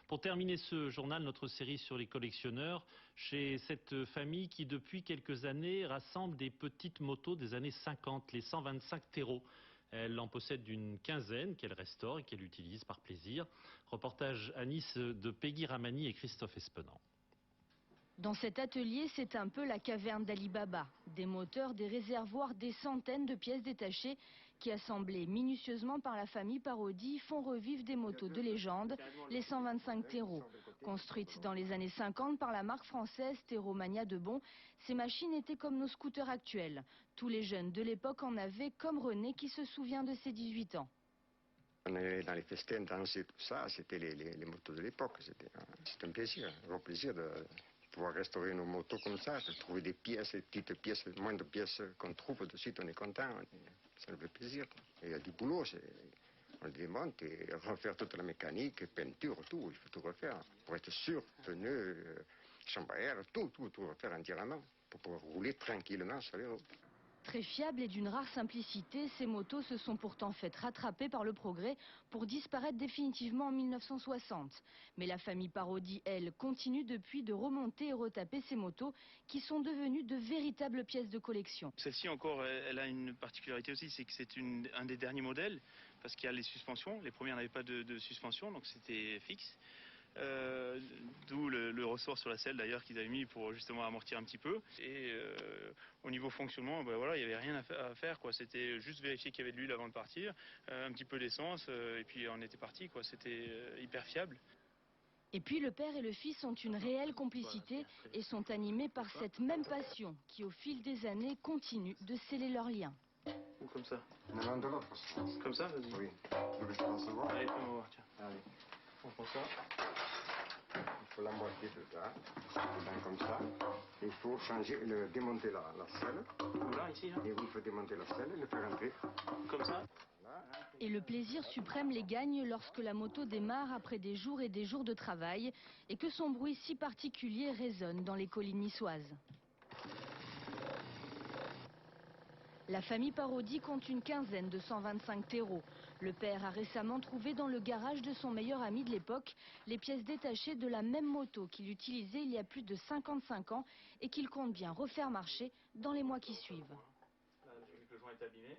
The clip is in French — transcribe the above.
Pour terminer ce journal, notre série sur les collectionneurs, chez cette famille qui depuis quelques années rassemble des petites motos des années 50, les 125 Terreau. Elle en possède une quinzaine qu'elle restaure et qu'elle utilise par plaisir. Reportage à Nice de Peggy Ramani et Christophe Espenant. Dans cet atelier, c'est un peu la caverne d'Ali Baba. Des moteurs, des réservoirs, des centaines de pièces détachées qui, assemblées minutieusement par la famille Parodi, font revivre des motos de légende, les 125 Terreau. Construites dans les années 50 par la marque française Terromania de Bon, ces machines étaient comme nos scooters actuels. Tous les jeunes de l'époque en avaient, comme René qui se souvient de ses 18 ans. On allait dans les festins, danser, tout ça, c'était les motos de l'époque. C'était un plaisir, un gros plaisir de pouvoir restaurer nos motos comme ça, de trouver des pièces, des petites pièces, le moins de pièces qu'on trouve de suite, on est content, ça nous fait plaisir. Et il y a du boulot, on le démonte et refaire toute la mécanique, peinture, tout, il faut tout refaire. Pour être sûr, pneus, chambre à air, tout refaire entièrement, pour pouvoir rouler tranquillement sur les routes. Très fiables et d'une rare simplicité, ces motos se sont pourtant faites rattraper par le progrès pour disparaître définitivement en 1960. Mais la famille Parodi, elle, continue depuis de remonter et retaper ces motos qui sont devenues de véritables pièces de collection. Celle-ci encore, elle a une particularité aussi, c'est que c'est un des derniers modèles, parce qu'il y a les suspensions. Les premières n'avaient pas de suspension, donc c'était fixe. D'où le ressort sur la selle d'ailleurs qu'ils avaient mis pour justement amortir un petit peu. Et au niveau fonctionnement, ben voilà, il n'y avait rien à faire, quoi. C'était juste vérifier qu'il y avait de l'huile avant de partir, un petit peu d'essence, et puis on était parti, quoi. C'était hyper fiable. Et puis le père et le fils ont une réelle complicité et sont animés par cette même passion qui au fil des années continue de sceller leurs liens. Ou comme ça. Non, de l'autre sens. Comme ça, vas-y. Oui. Tu veux que je fasse voir? Allez, on va voir, tiens. Allez. On prend ça. Il faut l'emboîter tout ça, comme ça. Il faut démonter la selle. Là, ici, là. Et oui, il faut démonter la selle et le faire entrer. Comme ça. Et le plaisir suprême les gagne lorsque la moto démarre après des jours et des jours de travail et que son bruit si particulier résonne dans les collines niçoises. La famille Parodi compte une quinzaine de 125 Terreau. Le père a récemment trouvé dans le garage de son meilleur ami de l'époque les pièces détachées de la même moto qu'il utilisait il y a plus de 55 ans et qu'il compte bien refaire marcher dans les mois qui suivent. Là, j'ai vu que le joint est abîmé.